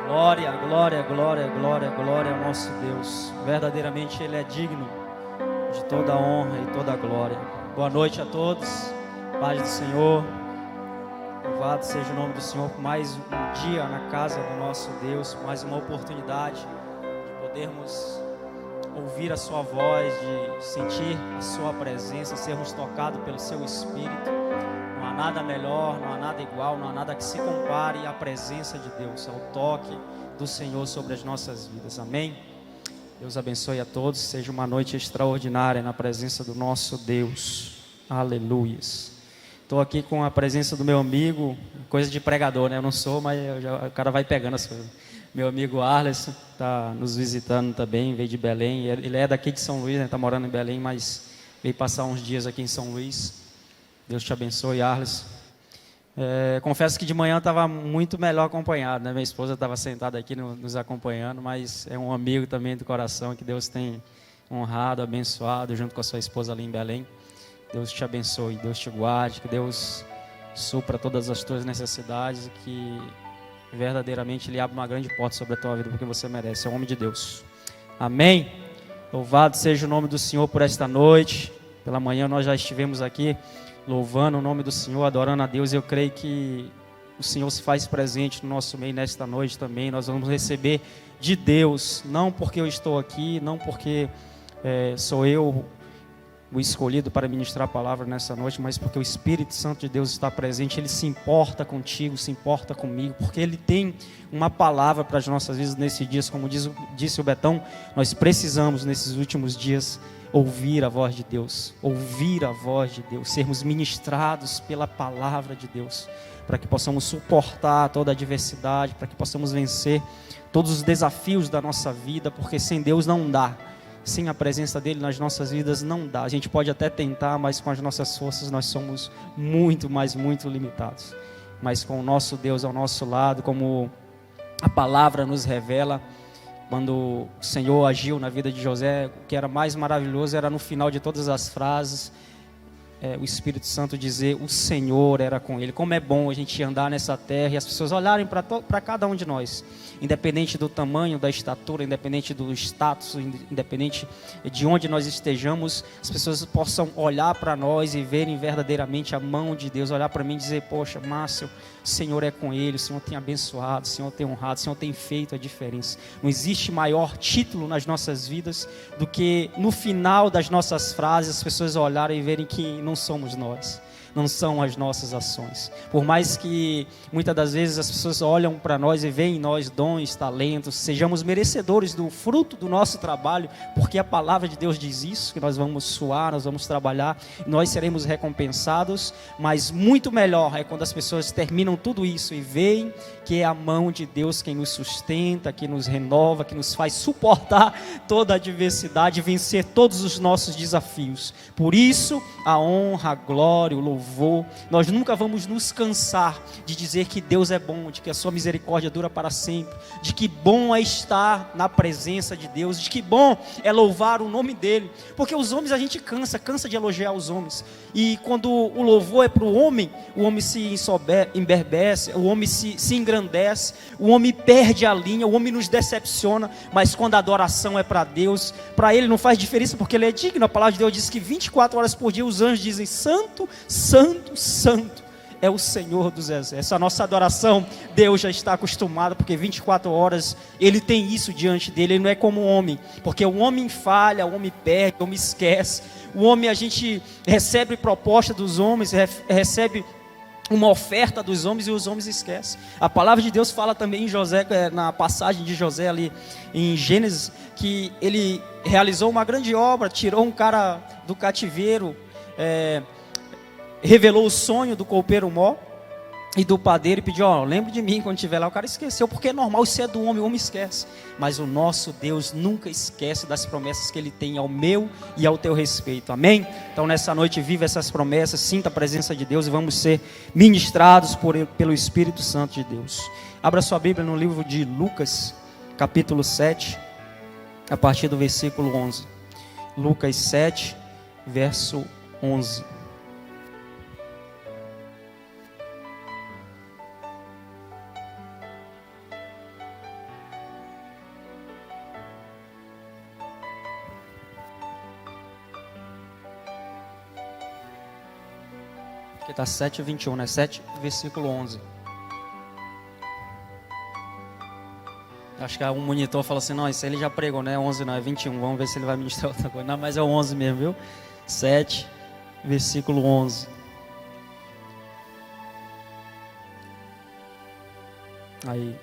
Glória, glória, glória, glória, glória ao nosso Deus. Verdadeiramente Ele é digno de toda a honra e toda a glória. Boa noite a todos, paz do Senhor. Louvado seja o nome do Senhor por mais um dia na casa do nosso Deus, por mais uma oportunidade de podermos ouvir a sua voz, de sentir a sua presença, sermos tocados pelo seu Espírito. Não há nada melhor, não há nada igual, não há nada que se compare à presença de Deus, ao toque do Senhor sobre as nossas vidas. Amém? Deus abençoe a todos, seja uma noite extraordinária na presença do nosso Deus. Aleluias. Estou aqui com a presença do meu amigo, coisa de pregador, né? Eu não sou, mas o cara vai pegando as coisas. Meu amigo Arles está nos visitando também, veio de Belém. Ele é daqui de São Luís, né? Está morando em Belém, mas veio passar uns dias aqui em São Luís. Deus te abençoe, Arles. Confesso que de manhã estava muito melhor acompanhado, né? Minha esposa estava sentada aqui nos acompanhando, mas é um amigo também do coração que Deus tem honrado, abençoado, junto com a sua esposa ali em Belém. Deus te abençoe, Deus te guarde, que Deus supra todas as tuas necessidades e que verdadeiramente Ele abra uma grande porta sobre a tua vida, porque você merece, é o homem de Deus. Amém? Louvado seja o nome do Senhor por esta noite. Pela manhã nós já estivemos aqui louvando o nome do Senhor, adorando a Deus. Eu creio que o Senhor se faz presente no nosso meio nesta noite também. Nós vamos receber de Deus, não porque eu estou aqui, não porque sou eu o escolhido para ministrar a palavra nessa noite, mas porque o Espírito Santo de Deus está presente. Ele se importa contigo, se importa comigo, porque Ele tem uma palavra para as nossas vidas nesses dias. Como disse o Betão, nós precisamos nesses últimos dias ouvir a voz de Deus, ouvir a voz de Deus, sermos ministrados pela palavra de Deus, para que possamos suportar toda a adversidade, para que possamos vencer todos os desafios da nossa vida, porque sem Deus não dá. Sem a presença dEle nas nossas vidas não dá. A gente pode até tentar, mas com as nossas forças nós somos muito, mas muito limitados. Mas com o nosso Deus ao nosso lado, como a palavra nos revela, quando o Senhor agiu na vida de José, o que era mais maravilhoso era no final de todas as frases, o Espírito Santo dizer, o Senhor era com ele. Como é bom a gente andar nessa terra e as pessoas olharem para cada um de nós, independente do tamanho, da estatura, independente do status, independente de onde nós estejamos, as pessoas possam olhar para nós e verem verdadeiramente a mão de Deus, olhar para mim e dizer, poxa, Márcio, o Senhor é com ele, o Senhor tem abençoado, o Senhor tem honrado, o Senhor tem feito a diferença. Não existe maior título nas nossas vidas do que no final das nossas frases as pessoas olharem e verem que não somos nós, não são as nossas ações. Por mais que muitas das vezes as pessoas olham para nós e veem em nós dons, talentos, sejamos merecedores do fruto do nosso trabalho, porque a palavra de Deus diz isso, que nós vamos suar, nós vamos trabalhar, nós seremos recompensados, mas muito melhor é quando as pessoas terminam tudo isso e veem que é a mão de Deus quem nos sustenta, que nos renova, que nos faz suportar toda a adversidade, vencer todos os nossos desafios. Por isso, a honra, a glória, o louvor, nós nunca vamos nos cansar de dizer que Deus é bom, de que a sua misericórdia dura para sempre, de que bom é estar na presença de Deus, de que bom é louvar o nome dEle, porque os homens a gente cansa de elogiar os homens, e quando o louvor é para o homem se emberbece, o homem se engrandece, o homem perde a linha, o homem nos decepciona, mas quando a adoração é para Deus, para Ele não faz diferença, porque Ele é digno. A palavra de Deus diz que 24 horas por dia os anjos dizem, santo, santo, santo é o Senhor dos exércitos. A nossa adoração, Deus já está acostumado, porque 24 horas Ele tem isso diante dEle. Ele não é como o homem, porque o homem falha, o homem perde, o homem esquece. O homem, a gente recebe proposta dos homens, recebe uma oferta dos homens e os homens esquecem. A palavra de Deus fala também em José, na passagem de José ali em Gênesis, que ele realizou uma grande obra, tirou um cara do cativeiro, revelou o sonho do copeiro Mó e do padeiro e pediu, lembre de mim quando estiver lá. O cara esqueceu, porque é normal, isso é do homem, o homem esquece. Mas o nosso Deus nunca esquece das promessas que Ele tem ao meu e ao teu respeito, amém? Então nessa noite viva essas promessas, sinta a presença de Deus e vamos ser ministrados pelo Espírito Santo de Deus. Abra sua Bíblia no livro de Lucas, capítulo 7, a partir do versículo 11. Lucas 7, verso 11. Aqui está 7:21, né? 7, versículo 11. Acho que um monitor falou assim, não, isso aí ele já pregou, né? 11 não, é 21. Vamos ver se ele vai ministrar outra coisa. Não, mas é o 11 mesmo, viu? 7, versículo 11. Aí.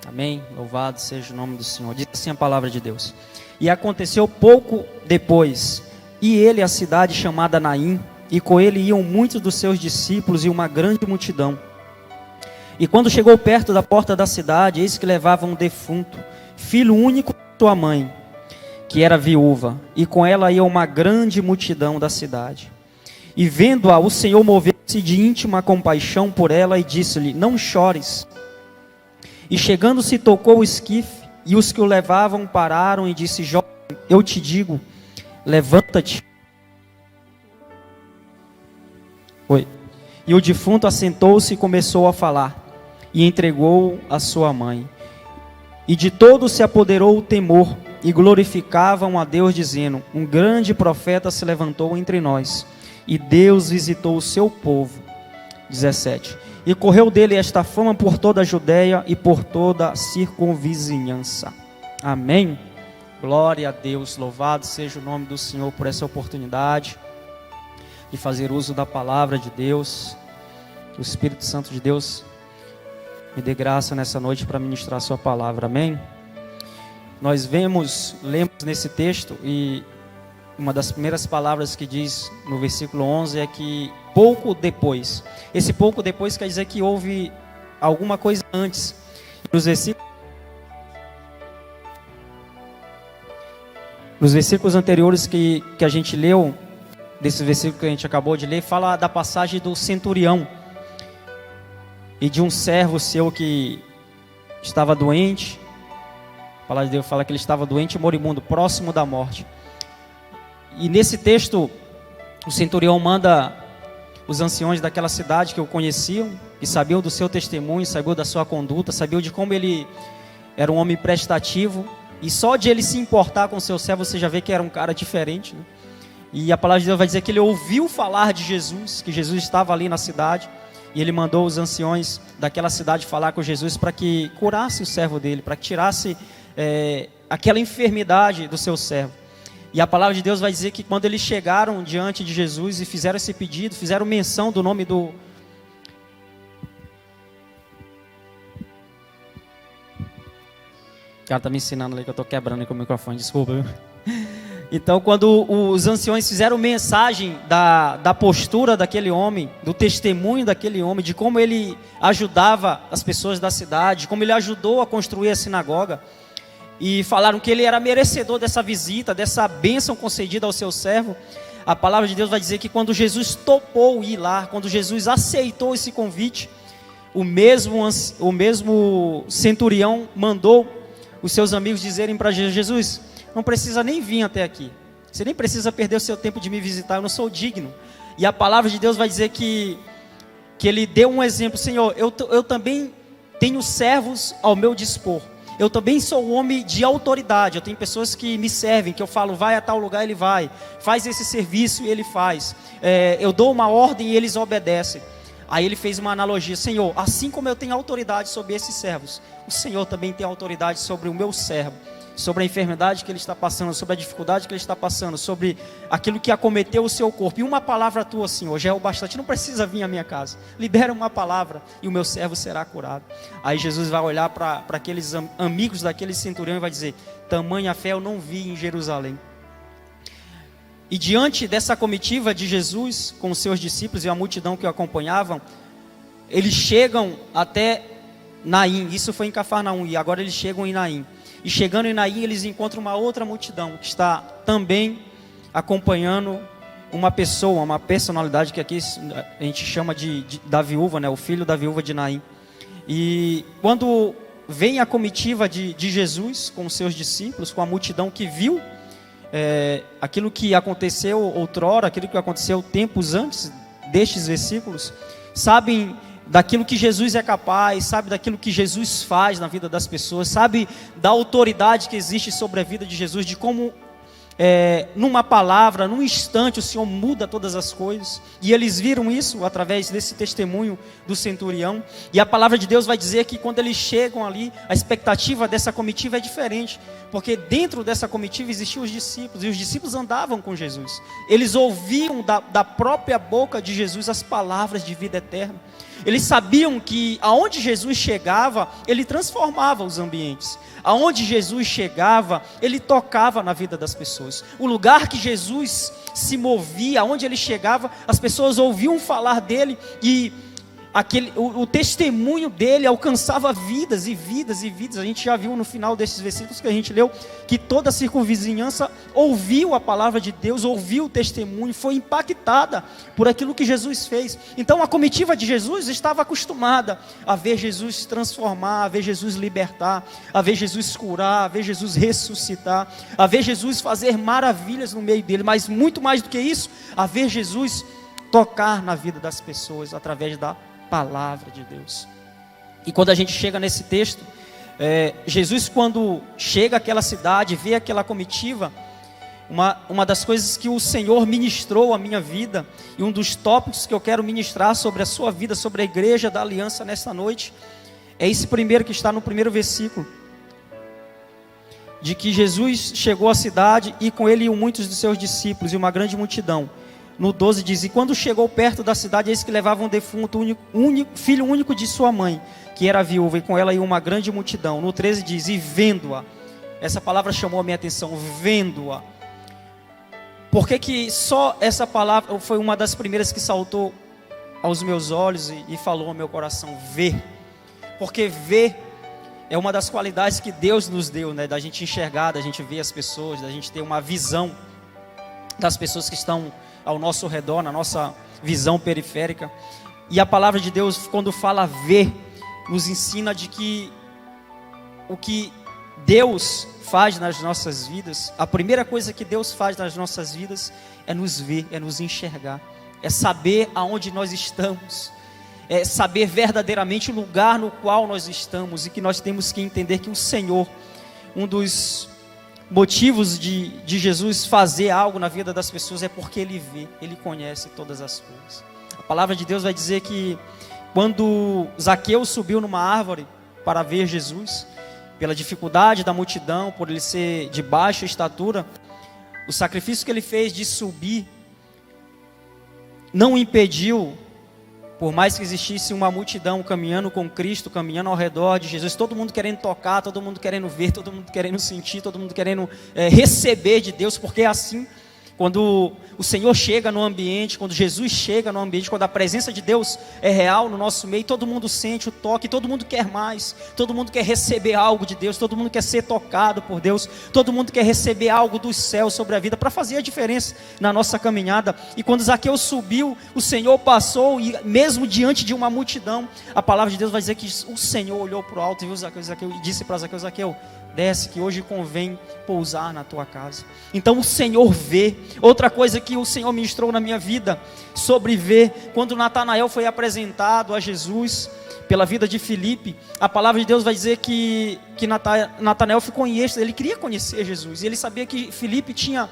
Amém? Louvado seja o nome do Senhor. Diz assim a palavra de Deus. E aconteceu pouco depois, e ele a cidade chamada Naim, e com ele iam muitos dos seus discípulos e uma grande multidão. E quando chegou perto da porta da cidade, eis que levava um defunto, filho único de sua mãe, que era viúva, e com ela ia uma grande multidão da cidade. E vendo-a, o Senhor moveu-se de íntima compaixão por ela e disse-lhe, não chores. E chegando-se tocou o esquife, e os que o levavam pararam e disse, jovem, eu te digo, levanta-te. E o defunto assentou-se e começou a falar, e entregou a sua mãe. E de todos se apoderou o temor, e glorificavam a Deus, dizendo, um grande profeta se levantou entre nós, e Deus visitou o seu povo. 17. E correu dele esta fama por toda a Judeia e por toda a circunvizinhança. Amém? Glória a Deus, louvado seja o nome do Senhor por essa oportunidade de fazer uso da palavra de Deus. Que o Espírito Santo de Deus me dê graça nessa noite para ministrar a sua palavra, amém? Nós lemos nesse texto e uma das primeiras palavras que diz no versículo 11 é que pouco depois. Esse pouco depois quer dizer que houve alguma coisa antes. Nos versículos anteriores que a gente leu, desse versículo que a gente acabou de ler, fala da passagem do centurião e de um servo seu que estava doente. A palavra de Deus fala que ele estava doente e moribundo, próximo da morte. E nesse texto, o centurião manda os anciões daquela cidade que o conheciam, e sabiam do seu testemunho, sabiam da sua conduta, sabiam de como ele era um homem prestativo, e só de ele se importar com o seu servo, você já vê que era um cara diferente, né? E a palavra de Deus vai dizer que ele ouviu falar de Jesus, que Jesus estava ali na cidade, e ele mandou os anciões daquela cidade falar com Jesus para que curasse o servo dele, para que tirasse aquela enfermidade do seu servo. E a palavra de Deus vai dizer que quando eles chegaram diante de Jesus e fizeram esse pedido, fizeram menção do nome do... O cara está me ensinando ali que eu estou quebrando com o microfone, desculpa. Então, quando os anciões fizeram mensagem da postura daquele homem, do testemunho daquele homem, de como ele ajudava as pessoas da cidade, como ele ajudou a construir a sinagoga, e falaram que ele era merecedor dessa visita, dessa bênção concedida ao seu servo, a palavra de Deus vai dizer que quando Jesus topou ir lá, quando Jesus aceitou esse convite, o mesmo centurião mandou os seus amigos dizerem para Jesus, Jesus, não precisa nem vir até aqui, você nem precisa perder o seu tempo de me visitar, eu não sou digno. E a palavra de Deus vai dizer que ele deu um exemplo, Senhor, eu também tenho servos ao meu dispor, eu também sou um homem de autoridade, eu tenho pessoas que me servem, que eu falo, vai a tal lugar, ele vai, faz esse serviço e ele faz, eu dou uma ordem e eles obedecem. Aí ele fez uma analogia, Senhor, assim como eu tenho autoridade sobre esses servos, o Senhor também tem autoridade sobre o meu servo, sobre a enfermidade que ele está passando, sobre a dificuldade que ele está passando, sobre aquilo que acometeu o seu corpo. E uma palavra tua, Senhor, já é o bastante, não precisa vir à minha casa. Libera uma palavra e o meu servo será curado. Aí Jesus vai olhar para aqueles amigos daquele centurião e vai dizer, tamanha fé eu não vi em Jerusalém. E diante dessa comitiva de Jesus, com os seus discípulos e a multidão que o acompanhavam, eles chegam até Naim, isso foi em Cafarnaum, e agora eles chegam em Naim. E chegando em Naim, eles encontram uma outra multidão, que está também acompanhando uma pessoa, uma personalidade que aqui a gente chama da viúva, né? O filho da viúva de Naim. E quando vem a comitiva de Jesus com os seus discípulos, com a multidão que viu aquilo que aconteceu outrora, aquilo que aconteceu tempos antes destes versículos, sabem daquilo que Jesus é capaz, sabe daquilo que Jesus faz na vida das pessoas, sabe da autoridade que existe sobre a vida de Jesus, de como numa palavra, num instante, o Senhor muda todas as coisas. E eles viram isso através desse testemunho do centurião. E a palavra de Deus vai dizer que quando eles chegam ali, a expectativa dessa comitiva é diferente. Porque dentro dessa comitiva existiam os discípulos, e os discípulos andavam com Jesus. Eles ouviam da própria boca de Jesus as palavras de vida eterna. Eles sabiam que aonde Jesus chegava, ele transformava os ambientes. Aonde Jesus chegava, ele tocava na vida das pessoas. O lugar que Jesus se movia, aonde ele chegava, as pessoas ouviam falar dele e o testemunho dele alcançava vidas e vidas e vidas. A gente já viu no final desses versículos que a gente leu, que toda a circunvizinhança ouviu a palavra de Deus, ouviu o testemunho, foi impactada por aquilo que Jesus fez. Então a comitiva de Jesus estava acostumada a ver Jesus transformar, a ver Jesus libertar, a ver Jesus curar, a ver Jesus ressuscitar, a ver Jesus fazer maravilhas no meio dele, mas muito mais do que isso, a ver Jesus tocar na vida das pessoas através da palavra de Deus. E quando a gente chega nesse texto, Jesus, quando chega àquela cidade, vê aquela comitiva, uma das coisas que o Senhor ministrou à minha vida, e um dos tópicos que eu quero ministrar sobre a sua vida, sobre a igreja da aliança nesta noite, é esse primeiro que está no primeiro versículo, de que Jesus chegou à cidade e com ele iam muitos dos seus discípulos e uma grande multidão. No 12 diz: e quando chegou perto da cidade, eis que levavam um defunto, filho único de sua mãe, que era viúva, e com ela ia uma grande multidão. No 13 diz: e vendo-a, essa palavra chamou a minha atenção, vendo-a. Por que só essa palavra foi uma das primeiras que saltou aos meus olhos e falou ao meu coração? Ver. Porque ver é uma das qualidades que Deus nos deu, né? Da gente enxergar, da gente ver as pessoas, da gente ter uma visão das pessoas que estão ao nosso redor, na nossa visão periférica. E a palavra de Deus, quando fala ver, nos ensina de que o que Deus faz nas nossas vidas, a primeira coisa que Deus faz nas nossas vidas é nos ver, é nos enxergar, é saber aonde nós estamos, é saber verdadeiramente o lugar no qual nós estamos, e que nós temos que entender que o Senhor, um dos motivos de Jesus fazer algo na vida das pessoas é porque Ele vê, Ele conhece todas as coisas. A palavra de Deus vai dizer que quando Zaqueu subiu numa árvore para ver Jesus, pela dificuldade da multidão, por ele ser de baixa estatura, o sacrifício que ele fez de subir não impediu, por mais que existisse uma multidão caminhando com Cristo, caminhando ao redor de Jesus, todo mundo querendo tocar, todo mundo querendo ver, todo mundo querendo sentir, todo mundo querendo receber de Deus, porque é assim, quando o Senhor chega no ambiente, quando Jesus chega no ambiente, quando a presença de Deus é real no nosso meio, todo mundo sente o toque, todo mundo quer mais, todo mundo quer receber algo de Deus, todo mundo quer ser tocado por Deus, todo mundo quer receber algo dos céus sobre a vida, para fazer a diferença na nossa caminhada. E quando Zaqueu subiu, o Senhor passou, e mesmo diante de uma multidão, a palavra de Deus vai dizer que o Senhor olhou para o alto e viu Zaqueu, e disse para Zaqueu: Zaqueu, desce, que hoje convém pousar na tua casa. Então o Senhor vê. Outra coisa que o Senhor ministrou na minha vida sobre ver, quando Natanael foi apresentado a Jesus pela vida de Filipe, a palavra de Deus vai dizer que Natanael ficou em êxtase. Ele queria conhecer Jesus, e ele sabia que Filipe tinha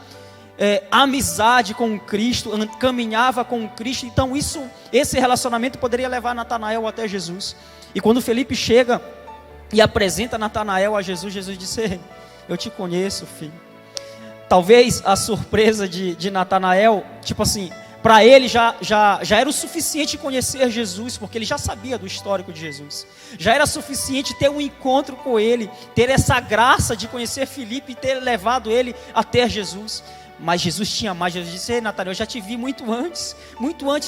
amizade com Cristo, caminhava com Cristo, então esse relacionamento poderia levar Natanael até Jesus. E quando Filipe chega e apresenta Natanael a Jesus, Jesus disse: eu te conheço, filho. Talvez a surpresa de Natanael, tipo assim, para ele já era o suficiente conhecer Jesus, porque ele já sabia do histórico de Jesus. Já era suficiente ter um encontro com ele, ter essa graça de conhecer Filipe e ter levado ele até Jesus. Mas Jesus tinha mais. Jesus disse: ei, Natanael, eu já te vi muito antes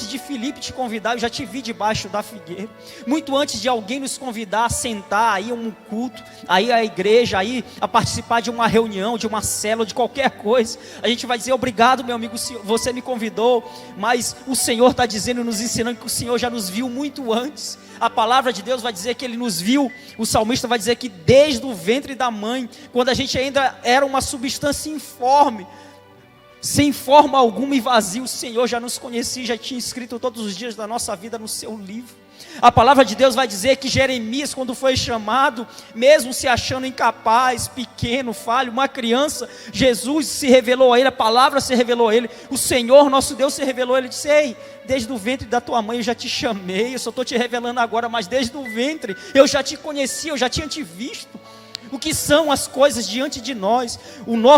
de Filipe te convidar, eu já te vi debaixo da figueira, muito antes de alguém nos convidar a sentar, a ir a um culto, a ir à igreja, a ir a participar de uma reunião, de uma célula, de qualquer coisa. A gente vai dizer: obrigado, meu amigo, você me convidou, mas o Senhor está dizendo, nos ensinando que o Senhor já nos viu muito antes. A palavra de Deus vai dizer que Ele nos viu. O salmista vai dizer que desde o ventre da mãe, quando a gente ainda era uma substância informe, sem forma alguma e vazio, o Senhor já nos conhecia, já tinha escrito todos os dias da nossa vida no seu livro. A palavra de Deus vai dizer que Jeremias, quando foi chamado, mesmo se achando incapaz, pequeno, falho, uma criança, Jesus se revelou a ele, a palavra se revelou a ele, o Senhor nosso Deus se revelou a ele, disse: ei, desde o ventre da tua mãe eu já te chamei, eu só estou te revelando agora, mas desde o ventre eu já te conheci, eu já tinha te visto. O que são as coisas diante de nós?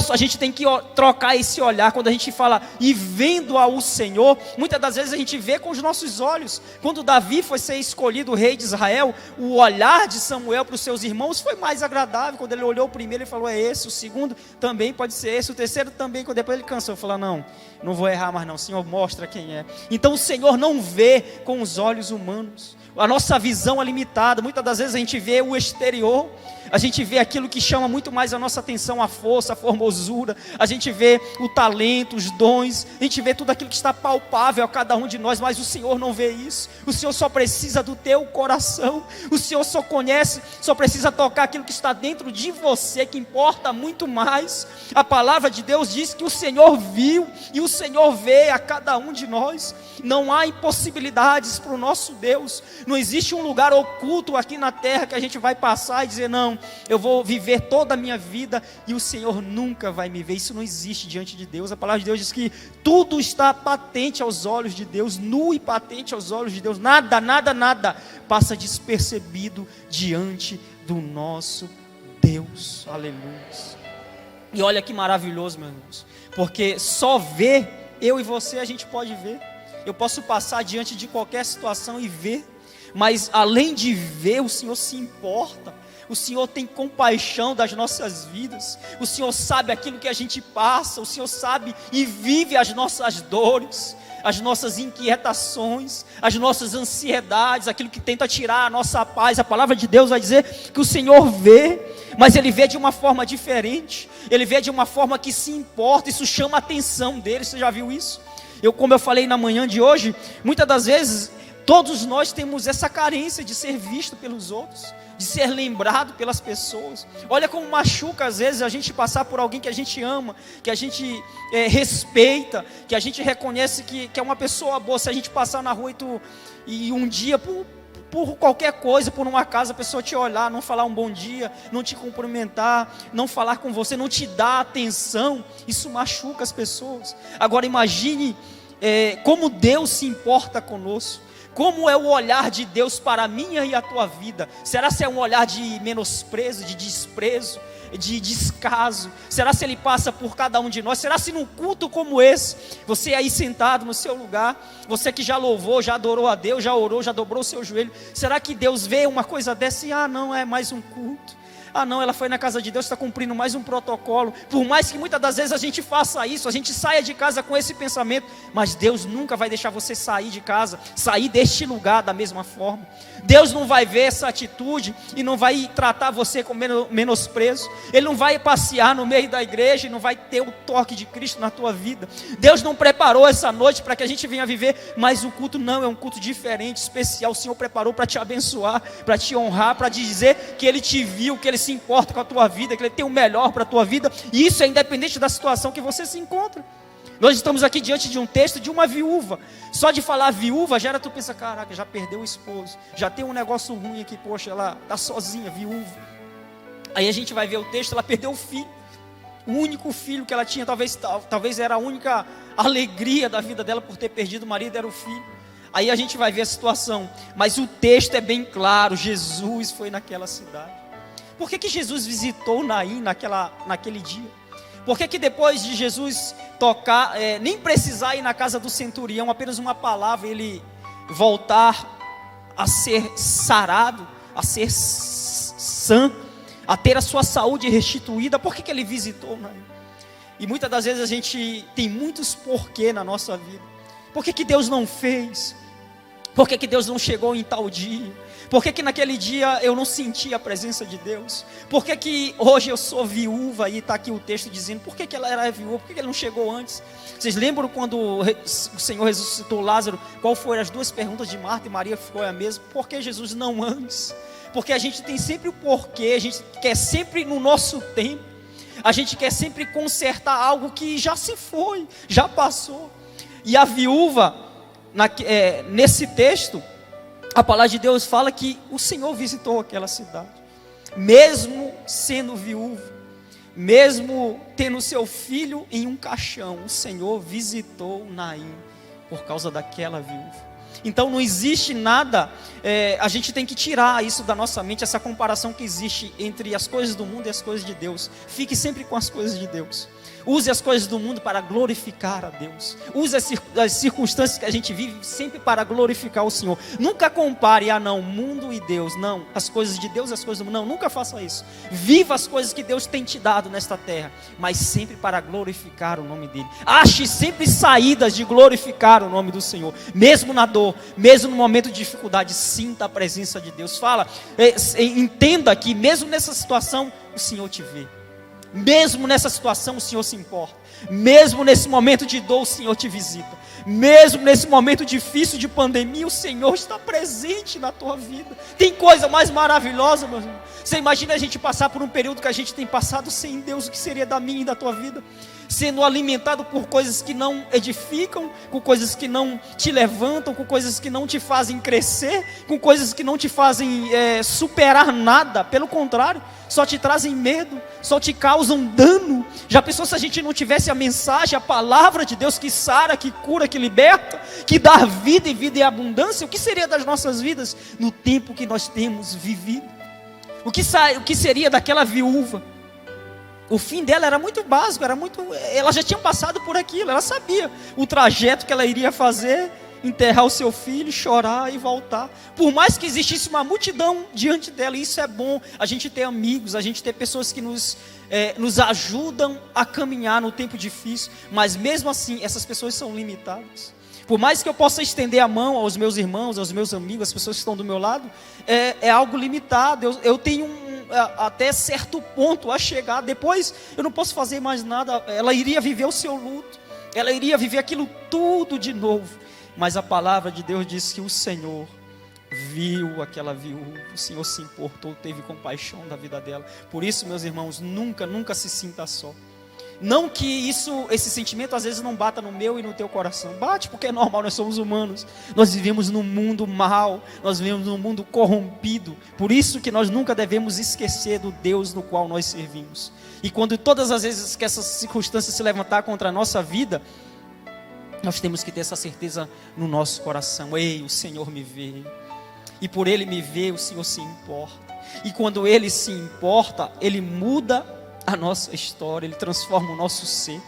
A gente tem que trocar esse olhar. Quando a gente fala e vendo ao Senhor, muitas das vezes a gente vê com os nossos olhos. Quando Davi foi ser escolhido o rei de Israel, o olhar de Samuel para os seus irmãos foi mais agradável. Quando ele olhou o primeiro, ele falou: é esse. O segundo também pode ser esse. O terceiro também. Quando depois ele cansou, falou: não vou errar mais não. O Senhor mostra quem é. Então o Senhor não vê com os olhos humanos. A nossa visão é limitada. Muitas das vezes a gente vê o exterior, a gente vê aquilo que chama muito mais a nossa atenção, a força, a formosura, a gente vê o talento, os dons, a gente vê tudo aquilo que está palpável a cada um de nós, mas o Senhor não vê isso. O Senhor só precisa do teu coração, o Senhor só conhece, só precisa tocar aquilo que está dentro de você, que importa muito mais. A palavra de Deus diz que o Senhor viu e o Senhor vê a cada um de nós. Não há impossibilidades para o nosso Deus. Não existe um lugar oculto aqui na terra que a gente vai passar e dizer: não, eu vou viver toda a minha vida e o Senhor nunca vai me ver. Isso não existe diante de Deus. A palavra de Deus diz que tudo está patente aos olhos de Deus, nu e patente aos olhos de Deus. Nada passa despercebido diante do nosso Deus. Aleluia. E olha que maravilhoso, meus irmãos, porque só ver, eu e você, a gente pode ver. Eu posso passar diante de qualquer situação e ver, mas além de ver, o Senhor se importa. O Senhor tem compaixão das nossas vidas. O Senhor sabe aquilo que a gente passa. O Senhor sabe e vive as nossas dores, as nossas inquietações, as nossas ansiedades, aquilo que tenta tirar a nossa paz. A palavra de Deus vai dizer que o Senhor vê, mas Ele vê de uma forma diferente. Ele vê de uma forma que se importa. Isso chama a atenção dele. Você já viu isso? Como eu falei na manhã de hoje, muitas das vezes, todos nós temos essa carência de ser visto pelos outros, de ser lembrado pelas pessoas. Olha como machuca às vezes a gente passar por alguém que a gente ama, que a gente respeita, que a gente reconhece que é uma pessoa boa. Se a gente passar na rua e um dia, por qualquer coisa, por um acaso, a pessoa te olhar, não falar um bom dia, não te cumprimentar, não falar com você, não te dar atenção, isso machuca as pessoas. Agora imagine como Deus se importa conosco. Como é o olhar de Deus para a minha e a tua vida? Será se é um olhar de menosprezo, de desprezo, de descaso? Será se Ele passa por cada um de nós? Será se num culto como esse, você aí sentado no seu lugar, você que já louvou, já adorou a Deus, já orou, já dobrou o seu joelho, será que Deus vê uma coisa dessa e não, é mais um culto? Não, ela foi na casa de Deus, está cumprindo mais um protocolo. Por mais que muitas das vezes a gente faça isso, a gente saia de casa com esse pensamento, mas Deus nunca vai deixar você sair de casa, sair deste lugar da mesma forma. Deus não vai ver essa atitude e não vai tratar você com menosprezo. Ele não vai passear no meio da igreja e não vai ter o toque de Cristo na tua vida. Deus não preparou essa noite para que a gente venha viver mais um culto, não, é um culto diferente, especial. O Senhor preparou para te abençoar, para te honrar, para te dizer que Ele te viu, que Ele se importa com a tua vida, que Ele tem o melhor para a tua vida, e isso é independente da situação que você se encontra. Nós estamos aqui diante de um texto de uma viúva. Só de falar viúva, já era tu pensa: caraca, já perdeu o esposo, já tem um negócio ruim aqui, poxa, ela está sozinha, viúva. Aí a gente vai ver o texto, ela perdeu o filho, o único filho que ela tinha, talvez era a única alegria da vida dela por ter perdido o marido, era o filho. Aí a gente vai ver a situação, mas o texto é bem claro: Jesus foi naquela cidade. Por que Jesus visitou Naim naquele dia? Por que depois de Jesus tocar, nem precisar ir na casa do centurião, apenas uma palavra, ele voltar a ser sarado, a ser sã, a ter a sua saúde restituída? Por que ele visitou Naim? E muitas das vezes a gente tem muitos porquê na nossa vida. Por que Deus não fez? Por que Deus não chegou em tal dia? Por que naquele dia eu não senti a presença de Deus? Por que hoje eu sou viúva? E está aqui o texto dizendo, por que ela era viúva? Por que ele não chegou antes? Vocês lembram quando o Senhor ressuscitou Lázaro? Qual foram as duas perguntas de Marta e Maria? Foi a mesma. Por que Jesus não antes? Porque a gente tem sempre o porquê, a gente quer sempre no nosso tempo, a gente quer sempre consertar algo que já se foi, já passou. E a viúva, nesse texto, A palavra de Deus fala que o Senhor visitou aquela cidade, mesmo sendo viúva, mesmo tendo seu filho em um caixão, o Senhor visitou Naim por causa daquela viúva. Então não existe nada, a gente tem que tirar isso da nossa mente, essa comparação que existe entre as coisas do mundo e as coisas de Deus. Fique sempre com as coisas de Deus. Use as coisas do mundo para glorificar a Deus. Use as circunstâncias que a gente vive sempre para glorificar o Senhor. Nunca compare, mundo e Deus. Não, as coisas de Deus e as coisas do mundo. Não, nunca faça isso. Viva as coisas que Deus tem te dado nesta terra, mas sempre para glorificar o nome dEle. Ache sempre saídas de glorificar o nome do Senhor. Mesmo na dor, mesmo no momento de dificuldade, sinta a presença de Deus. Entenda que mesmo nessa situação, o Senhor te vê. Mesmo nessa situação o Senhor se importa. Mesmo nesse momento de dor o Senhor te visita. Mesmo nesse momento difícil de pandemia, o Senhor está presente na tua vida. Tem coisa mais maravilhosa, meu irmão. Você imagina a gente passar por um período que a gente tem passado sem Deus, o que seria da minha e da tua vida? Sendo alimentado por coisas que não edificam, com coisas que não te levantam, com coisas que não te fazem crescer, com coisas que não te fazem superar nada. Pelo contrário, só te trazem medo, só te causam dano. Já pensou se a gente não tivesse a mensagem, a palavra de Deus que sara, que cura, que liberta, que dá vida e vida em abundância? O que seria das nossas vidas no tempo que nós temos vivido? O que seria daquela viúva? O fim dela era muito básico, ela já tinha passado por aquilo, ela sabia o trajeto que ela iria fazer, enterrar o seu filho, chorar e voltar. Por mais que existisse uma multidão diante dela, isso é bom, a gente ter amigos, a gente ter pessoas que nos ajudam a caminhar no tempo difícil, mas mesmo assim, essas pessoas são limitadas. Por mais que eu possa estender a mão aos meus irmãos, aos meus amigos, às pessoas que estão do meu lado, é algo limitado. Eu tenho até certo ponto a chegar, depois eu não posso fazer mais nada. Ela iria viver o seu luto, ela iria viver aquilo tudo de novo, mas a palavra de Deus diz que o Senhor viu aquela viúva, o Senhor se importou, teve compaixão da vida dela. Por isso, meus irmãos, nunca se sinta só. Não que esse sentimento às vezes não bata no meu e no teu coração. Bate porque é normal, nós somos humanos. Nós vivemos num mundo mau, nós vivemos num mundo corrompido. Por isso que nós nunca devemos esquecer do Deus no qual nós servimos. E quando todas as vezes que essas circunstâncias se levantar contra a nossa vida, nós temos que ter essa certeza no nosso coração. Ei, o Senhor me vê. E por Ele me ver, o Senhor se importa. E quando Ele se importa, Ele muda a nossa história, Ele transforma o nosso ser.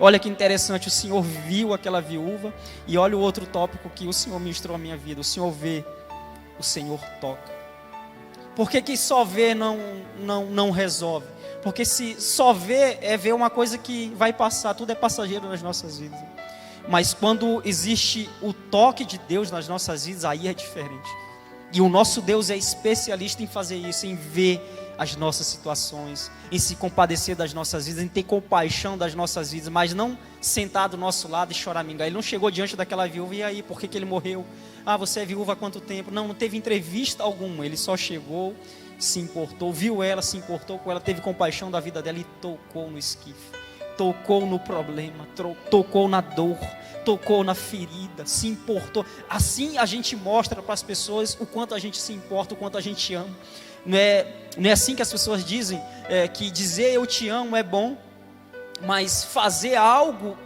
Olha que interessante, o Senhor viu aquela viúva. E olha o outro tópico que o Senhor ministrou à minha vida. O Senhor vê, o Senhor toca. Por que só ver não resolve? Porque se só ver é ver uma coisa que vai passar. Tudo é passageiro nas nossas vidas. Mas quando existe o toque de Deus nas nossas vidas, aí é diferente. E o nosso Deus é especialista em fazer isso, em ver as nossas situações, em se compadecer das nossas vidas, em ter compaixão das nossas vidas, mas não sentar do nosso lado e choramingar. Ele não chegou diante daquela viúva, e aí, por que ele morreu? Você é viúva há quanto tempo? Não teve entrevista alguma, ele só chegou, se importou, viu ela, se importou com ela, teve compaixão da vida dela e tocou no esquife, tocou no problema, tocou na dor, tocou na ferida, se importou. Assim a gente mostra para as pessoas o quanto a gente se importa, o quanto a gente ama. Não é assim que as pessoas dizem, que dizer eu te amo é bom, mas fazer algo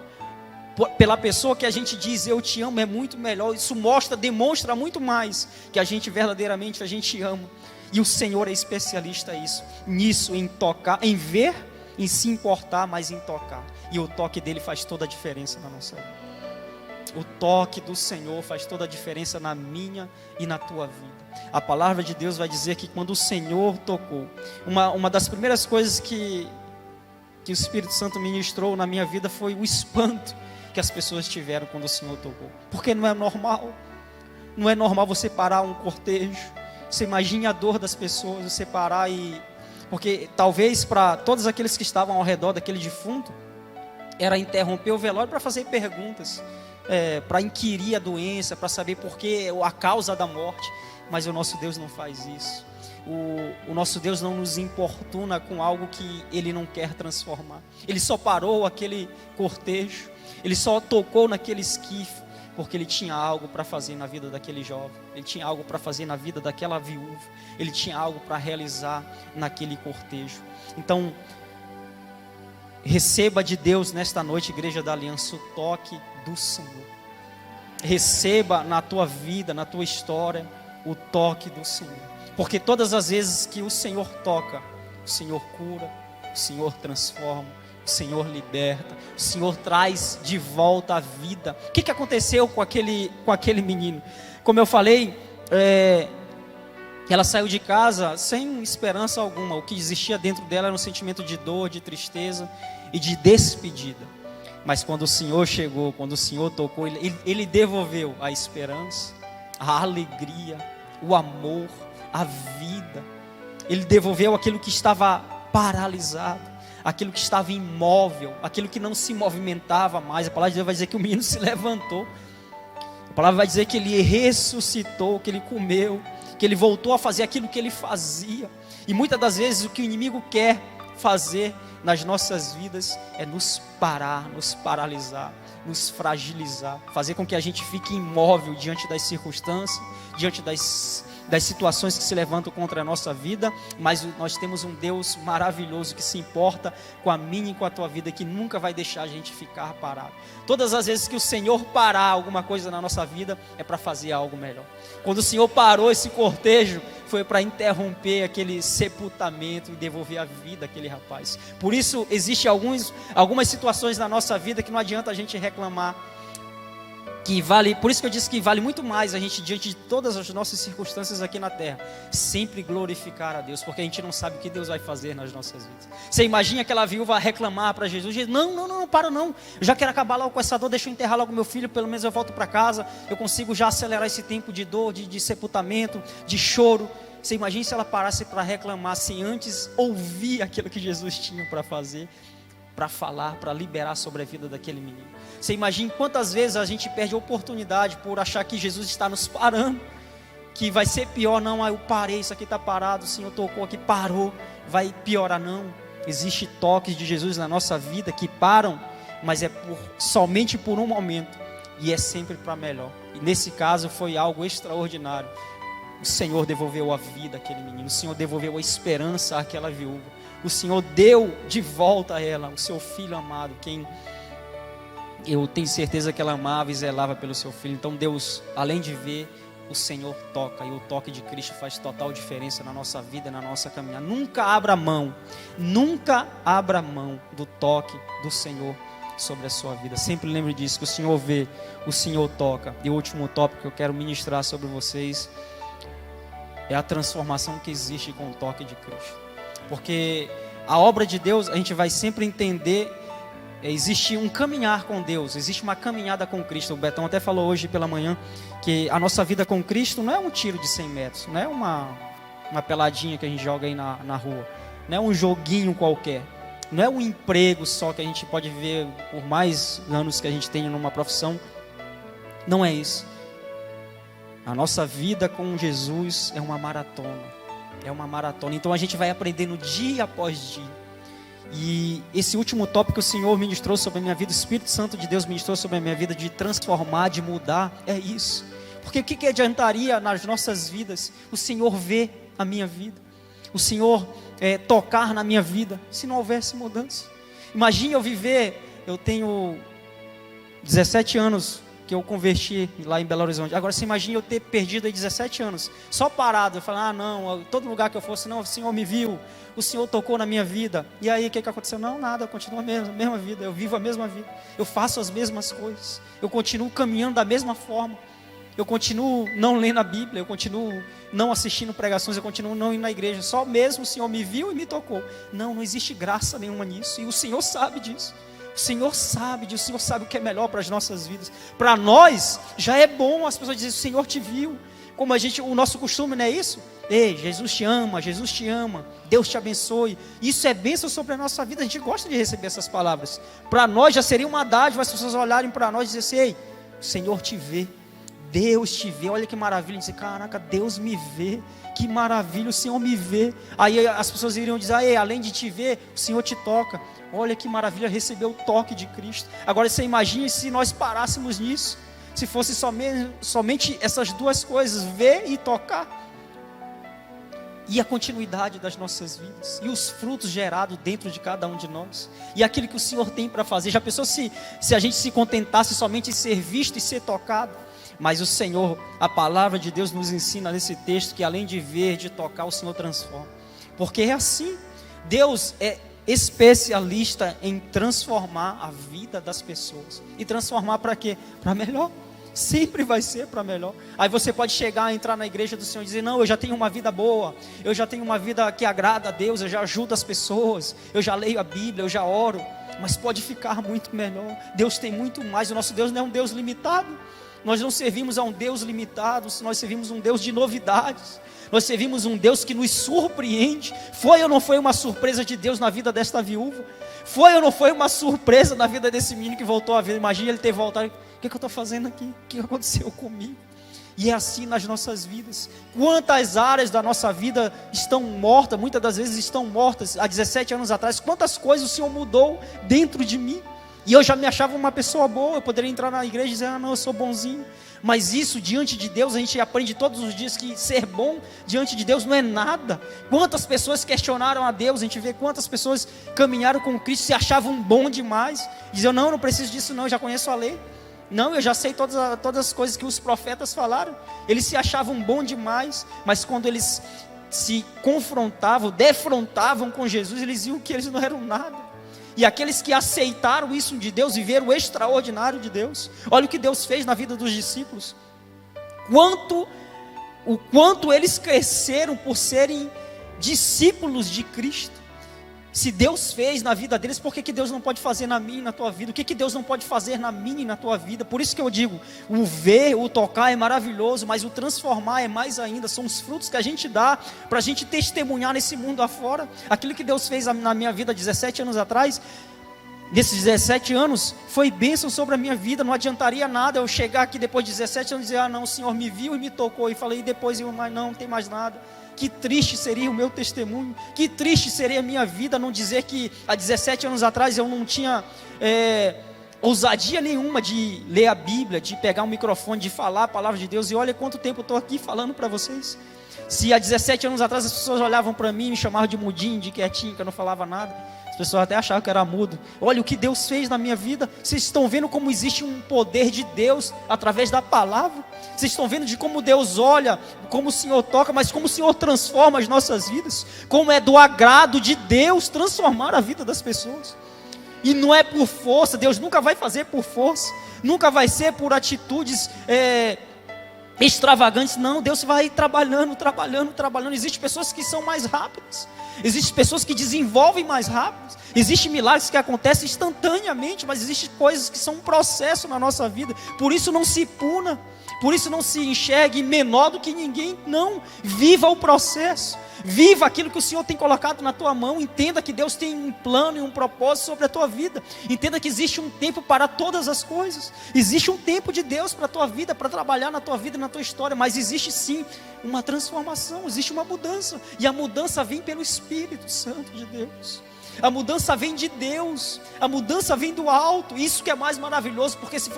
pela pessoa que a gente diz eu te amo é muito melhor. Isso demonstra muito mais que a gente verdadeiramente ama. E o Senhor é especialista nisso, em tocar, em ver, em se importar, mas em tocar. E o toque dele faz toda a diferença na nossa vida. O toque do Senhor faz toda a diferença na minha e na tua vida. A palavra de Deus vai dizer que quando o Senhor tocou, uma das primeiras coisas que o Espírito Santo ministrou na minha vida foi o espanto que as pessoas tiveram quando o Senhor tocou. Porque não é normal você parar um cortejo. Você imagina a dor das pessoas, você parar porque talvez para todos aqueles que estavam ao redor daquele defunto, era interromper o velório para fazer perguntas, para inquirir a doença, para saber a causa da morte. Mas o nosso Deus não faz isso. O nosso Deus não nos importuna com algo que Ele não quer transformar. Ele só parou aquele cortejo, Ele só tocou naquele esquife porque ele tinha algo para fazer na vida daquele jovem, ele tinha algo para fazer na vida daquela viúva, ele tinha algo para realizar naquele cortejo. Então, receba de Deus nesta noite, Igreja da Aliança, o toque do Senhor. Receba na tua vida, na tua história, o toque do Senhor, porque todas as vezes que o Senhor toca, o Senhor cura, o Senhor transforma, o Senhor liberta, o Senhor traz de volta a vida. O que aconteceu com aquele menino? Como eu falei, ela saiu de casa sem esperança alguma. O que existia dentro dela era um sentimento de dor, de tristeza e de despedida. Mas quando o Senhor chegou, quando o Senhor tocou, ele devolveu a esperança, a alegria, o amor, a vida. Ele devolveu aquilo que estava paralisado, aquilo que estava imóvel, aquilo que não se movimentava mais. A palavra de Deus vai dizer que o menino se levantou. A palavra vai dizer que ele ressuscitou, que ele comeu, que ele voltou a fazer aquilo que ele fazia. E muitas das vezes o que o inimigo quer fazer nas nossas vidas é nos parar, nos paralisar, nos fragilizar, fazer com que a gente fique imóvel diante das circunstâncias, diante das situações que se levantam contra a nossa vida. Mas nós temos um Deus maravilhoso que se importa com a minha e com a tua vida, que nunca vai deixar a gente ficar parado. Todas as vezes que o Senhor parar alguma coisa na nossa vida, é para fazer algo melhor. Quando o Senhor parou esse cortejo, foi para interromper aquele sepultamento e devolver a vida àquele rapaz. Por isso existem algumas situações na nossa vida que não adianta a gente reclamar, por isso que eu disse que vale muito mais a gente, diante de todas as nossas circunstâncias aqui na terra, sempre glorificar a Deus, porque a gente não sabe o que Deus vai fazer nas nossas vidas. Você imagina aquela viúva reclamar para Jesus: não, para não, eu já quero acabar logo com essa dor, deixa eu enterrar logo meu filho, pelo menos eu volto para casa, eu consigo já acelerar esse tempo de dor, de sepultamento, de choro. Você imagina se ela parasse para reclamar, sem antes ouvir aquilo que Jesus tinha para fazer, para falar, para liberar sobre a vida daquele menino. Você imagina quantas vezes a gente perde a oportunidade por achar que Jesus está nos parando, que vai ser pior. Não, eu parei, isso aqui está parado, o Senhor tocou aqui, parou, vai piorar. Não, existe toques de Jesus na nossa vida que param, mas é somente por um momento, e é sempre para melhor. E nesse caso foi algo extraordinário. O Senhor devolveu a vida àquele menino, o Senhor devolveu a esperança àquela viúva, o Senhor deu de volta a ela o seu filho amado, quem eu tenho certeza que ela amava e zelava pelo seu filho. Então Deus, além de ver, o Senhor toca, e o toque de Cristo faz total diferença na nossa vida, na nossa caminhada. Nunca abra mão do toque do Senhor sobre a sua vida. Sempre lembre disso, que o Senhor vê, o Senhor toca. E o último tópico que eu quero ministrar sobre vocês é a transformação que existe com o toque de Cristo. Porque a obra de Deus, a gente vai sempre entender, existe um caminhar com Deus, existe uma caminhada com Cristo. O Betão até falou hoje pela manhã que a nossa vida com Cristo não é um tiro de 100 metros, não é uma peladinha que a gente joga aí na rua, não é um joguinho qualquer, não é um emprego só que a gente pode viver por mais anos que a gente tenha numa profissão. Não é isso. A nossa vida com Jesus é uma maratona. Então a gente vai aprendendo dia após dia. E esse último tópico que o Senhor ministrou sobre a minha vida, o Espírito Santo de Deus ministrou sobre a minha vida, de transformar, de mudar, é isso. Porque o que adiantaria nas nossas vidas o Senhor ver a minha vida, o Senhor tocar na minha vida, se não houvesse mudança? Imagine eu tenho 17 anos que eu converti lá em Belo Horizonte. Agora você imagina eu ter perdido aí 17 anos, só parado, eu falar: não, todo lugar que eu fosse, não, o Senhor me viu, o Senhor tocou na minha vida. E aí o que aconteceu? Não, nada, eu continuo a mesma vida, eu vivo a mesma vida, eu faço as mesmas coisas, eu continuo caminhando da mesma forma, eu continuo não lendo a Bíblia, eu continuo não assistindo pregações, eu continuo não indo na igreja, só mesmo o Senhor me viu e me tocou. Não existe graça nenhuma nisso, e o Senhor sabe disso. O Senhor sabe disso, o Senhor sabe o que é melhor para as nossas vidas. Para nós, já é bom as pessoas dizerem: o Senhor te viu. Como o nosso costume não é isso? Ei, Jesus te ama, Deus te abençoe. Isso é bênção sobre a nossa vida, a gente gosta de receber essas palavras. Para nós já seria uma dádiva as pessoas olharem para nós e dizer assim: ei, o Senhor te vê, Deus te vê, olha que maravilha. Dizer: caraca, Deus me vê, que maravilha, o Senhor me vê. Aí as pessoas iriam dizer: ei, além de te ver, o Senhor te toca. Olha que maravilha receber o toque de Cristo. Agora você imagine se nós parássemos nisso, se fosse somente essas duas coisas, ver e tocar. E a continuidade das nossas vidas, e os frutos gerados dentro de cada um de nós, e aquilo que o Senhor tem para fazer. Já pensou se a gente se contentasse somente em ser visto e ser tocado? Mas o Senhor, a palavra de Deus nos ensina nesse texto, que além de ver, de tocar, o Senhor transforma. Porque é assim, Deus é especialista em transformar a vida das pessoas. E transformar para quê? Para melhor. Sempre vai ser para melhor. Aí você pode chegar, entrar na igreja do Senhor e dizer: não, eu já tenho uma vida boa, eu já tenho uma vida que agrada a Deus, eu já ajudo as pessoas, eu já leio a Bíblia, eu já oro. Mas pode ficar muito melhor. Deus tem muito mais. O nosso Deus não é um Deus limitado. Nós não servimos a um Deus limitado, nós servimos um Deus de novidades. Nós servimos um Deus que nos surpreende. Foi ou não foi uma surpresa de Deus na vida desta viúva? Foi ou não foi uma surpresa na vida desse menino que voltou à vida? Imagina ele ter voltado: o que eu estou fazendo aqui? O que aconteceu comigo? E é assim nas nossas vidas. Quantas áreas da nossa vida estão mortas, muitas das vezes estão mortas. Há 17 anos atrás, quantas coisas o Senhor mudou dentro de mim. E eu já me achava uma pessoa boa, eu poderia entrar na igreja e dizer: ah, não, eu sou bonzinho. Mas isso diante de Deus, a gente aprende todos os dias que ser bom diante de Deus não é nada. Quantas pessoas questionaram a Deus, a gente vê quantas pessoas caminharam com Cristo, se achavam bom demais, diziam: não preciso disso não, eu já conheço a lei. Não, eu já sei todas as coisas que os profetas falaram. Eles se achavam bom demais, mas quando eles se confrontavam, defrontavam com Jesus, eles viam que eles não eram nada. E aqueles que aceitaram isso de Deus, viveram o extraordinário de Deus. Olha o que Deus fez na vida dos discípulos. O quanto eles cresceram por serem discípulos de Cristo. Se Deus fez na vida deles, por que Deus não pode fazer na minha e na tua vida? O que Deus não pode fazer na minha e na tua vida? Por isso que eu digo, o ver, o tocar é maravilhoso, mas o transformar é mais ainda. São os frutos que a gente dá para a gente testemunhar nesse mundo afora. Aquilo que Deus fez na minha vida 17 anos atrás, nesses 17 anos, foi bênção sobre a minha vida. Não adiantaria nada eu chegar aqui depois de 17 anos e dizer: ah não, o Senhor me viu e me tocou. E falei, e depois eu, mas não tem mais nada. Que triste seria o meu testemunho, que triste seria a minha vida não dizer que há 17 anos atrás eu não tinha ousadia nenhuma de ler a Bíblia, de pegar um microfone, de falar a palavra de Deus. E olha quanto tempo eu estou aqui falando para vocês. Se há 17 anos atrás as pessoas olhavam para mim e me chamavam de mudinho, de quietinho, que eu não falava nada, as pessoas até achavam que era mudo. Olha o que Deus fez na minha vida. Vocês estão vendo como existe um poder de Deus através da palavra? Vocês estão vendo de como Deus olha, como o Senhor toca, mas como o Senhor transforma as nossas vidas? Como é do agrado de Deus transformar a vida das pessoas. E não é por força. Deus nunca vai fazer por força, nunca vai ser por atitudes extravagantes. Não, Deus vai trabalhando. Existem pessoas que são mais rápidas, existem pessoas que desenvolvem mais rápido, existem milagres que acontecem instantaneamente, mas existem coisas que são um processo na nossa vida. Por isso não se puna, por isso não se enxergue menor do que ninguém. Não, viva o processo, viva aquilo que o Senhor tem colocado na tua mão. Entenda que Deus tem um plano e um propósito sobre a tua vida. Entenda que existe um tempo para todas as coisas. Existe um tempo de Deus para a tua vida, para trabalhar na tua vida e na tua história. Mas existe sim uma transformação, existe uma mudança. E a mudança vem pelo Espírito Santo de Deus. A mudança vem de Deus, a mudança vem do alto. Isso que é mais maravilhoso, porque se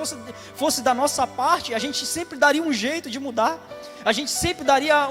fosse da nossa parte, a gente sempre daria um jeito de mudar. A gente sempre daria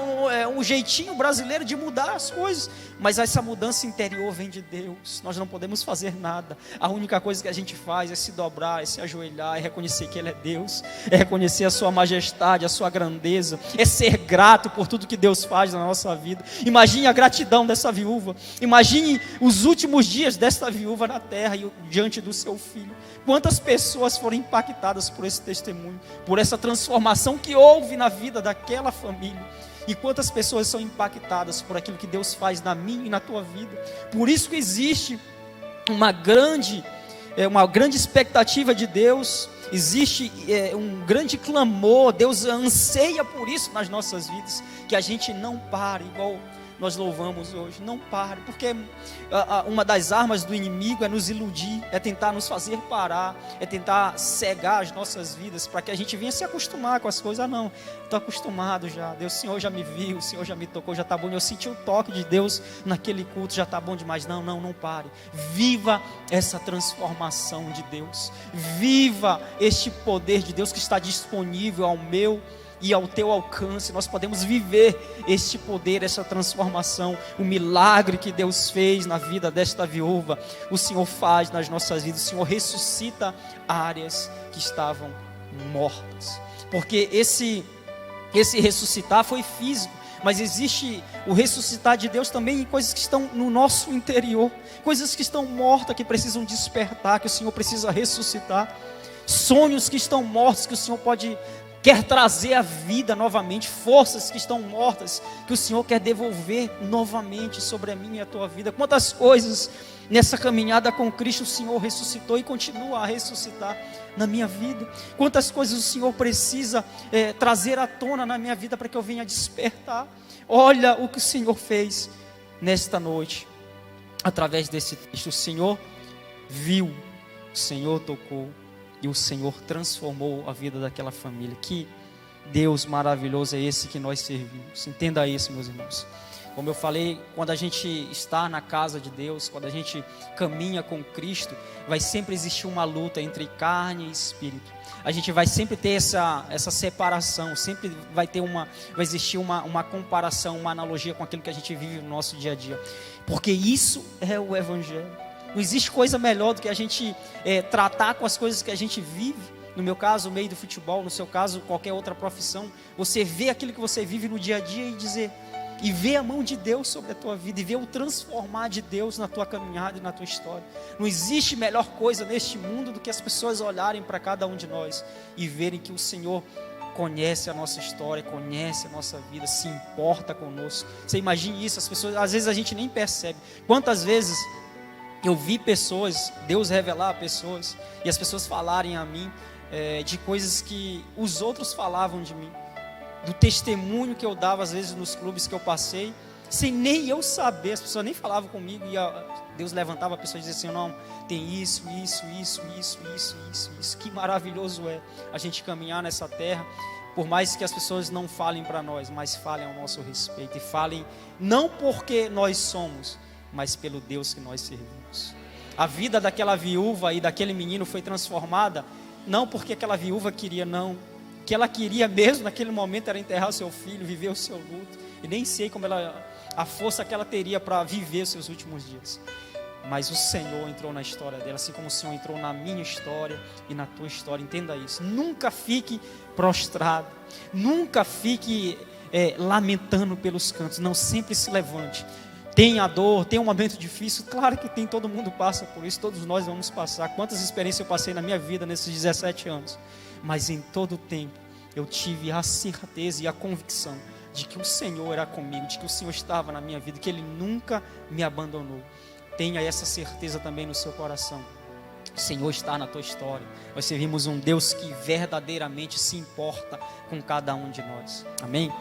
um jeitinho brasileiro de mudar as coisas. Mas essa mudança interior vem de Deus. Nós não podemos fazer nada. A única coisa que a gente faz é se dobrar, é se ajoelhar, é reconhecer que Ele é Deus, é reconhecer a sua majestade, a sua grandeza, é ser grato por tudo que Deus faz na nossa vida. Imagine a gratidão dessa viúva. Imagine os últimos dias desta viúva na terra e diante do seu filho. Quantas pessoas foram impactadas por esse testemunho, por essa transformação que houve na vida daquela família. E quantas pessoas são impactadas por aquilo que Deus faz na minha e na tua vida. Por isso que existe uma grande expectativa de Deus. Existe um grande clamor. Deus anseia por isso nas nossas vidas, que a gente não pare, igual nós louvamos hoje. Não pare, porque uma das armas do inimigo é nos iludir, é tentar nos fazer parar, é tentar cegar as nossas vidas, para que a gente venha se acostumar com as coisas. Ah, não, estou acostumado já, Deus, o Senhor já me viu, o Senhor já me tocou, já está bom, eu senti o toque de Deus naquele culto, já está bom demais. Não pare, viva essa transformação de Deus, viva este poder de Deus que está disponível ao meu e ao teu alcance. Nós podemos viver este poder, essa transformação, o milagre que Deus fez na vida desta viúva, o Senhor faz nas nossas vidas. O Senhor ressuscita áreas que estavam mortas, porque esse ressuscitar foi físico, mas existe o ressuscitar de Deus também em coisas que estão no nosso interior, coisas que estão mortas, que precisam despertar, que o Senhor precisa ressuscitar, sonhos que estão mortos, que o Senhor quer trazer à vida novamente, forças que estão mortas, que o Senhor quer devolver novamente sobre a minha e a tua vida. Quantas coisas nessa caminhada com Cristo o Senhor ressuscitou e continua a ressuscitar na minha vida. Quantas coisas o Senhor precisa trazer à tona na minha vida para que eu venha despertar. Olha o que o Senhor fez nesta noite, através desse texto. O Senhor viu, o Senhor tocou, e o Senhor transformou a vida daquela família. Que Deus maravilhoso é esse que nós servimos. Entenda isso, meus irmãos. Como eu falei, quando a gente está na casa de Deus, quando a gente caminha com Cristo, vai sempre existir uma luta entre carne e espírito. A gente vai sempre ter essa separação, sempre vai existir uma comparação, uma analogia com aquilo que a gente vive no nosso dia a dia. Porque isso é o Evangelho. Não existe coisa melhor do que a gente tratar com as coisas que a gente vive. No meu caso, o meio do futebol, no seu caso, qualquer outra profissão. Você vê aquilo que você vive no dia a dia e vê a mão de Deus sobre a tua vida, e vê o transformar de Deus na tua caminhada e na tua história. Não existe melhor coisa neste mundo do que as pessoas olharem para cada um de nós e verem que o Senhor conhece a nossa história, conhece a nossa vida, se importa conosco. Você imagine isso, as pessoas, às vezes a gente nem percebe. Quantas vezes eu vi pessoas, Deus revelar a pessoas, e as pessoas falarem a mim de coisas que os outros falavam de mim, do testemunho que eu dava às vezes nos clubes que eu passei, sem nem eu saber. As pessoas nem falavam comigo, e Deus levantava a pessoa e dizia assim: não, tem isso. Que maravilhoso é a gente caminhar nessa terra, por mais que as pessoas não falem para nós, mas falem ao nosso respeito, e falem não porque nós somos, mas pelo Deus que nós servimos. A vida daquela viúva e daquele menino foi transformada, não porque aquela viúva queria, não. O que ela queria mesmo naquele momento era enterrar o seu filho, viver o seu luto. E nem sei como a força que ela teria para viver os seus últimos dias. Mas o Senhor entrou na história dela, assim como o Senhor entrou na minha história e na tua história. Entenda isso. Nunca fique prostrado, nunca fique lamentando pelos cantos. Não, sempre se levante. Tem a dor, tem um momento difícil, claro que tem, todo mundo passa por isso, todos nós vamos passar. Quantas experiências eu passei na minha vida nesses 17 anos, mas em todo o tempo eu tive a certeza e a convicção de que o Senhor era comigo, de que o Senhor estava na minha vida, que Ele nunca me abandonou. Tenha essa certeza também no seu coração. O Senhor está na tua história. Nós servimos um Deus que verdadeiramente se importa com cada um de nós. Amém?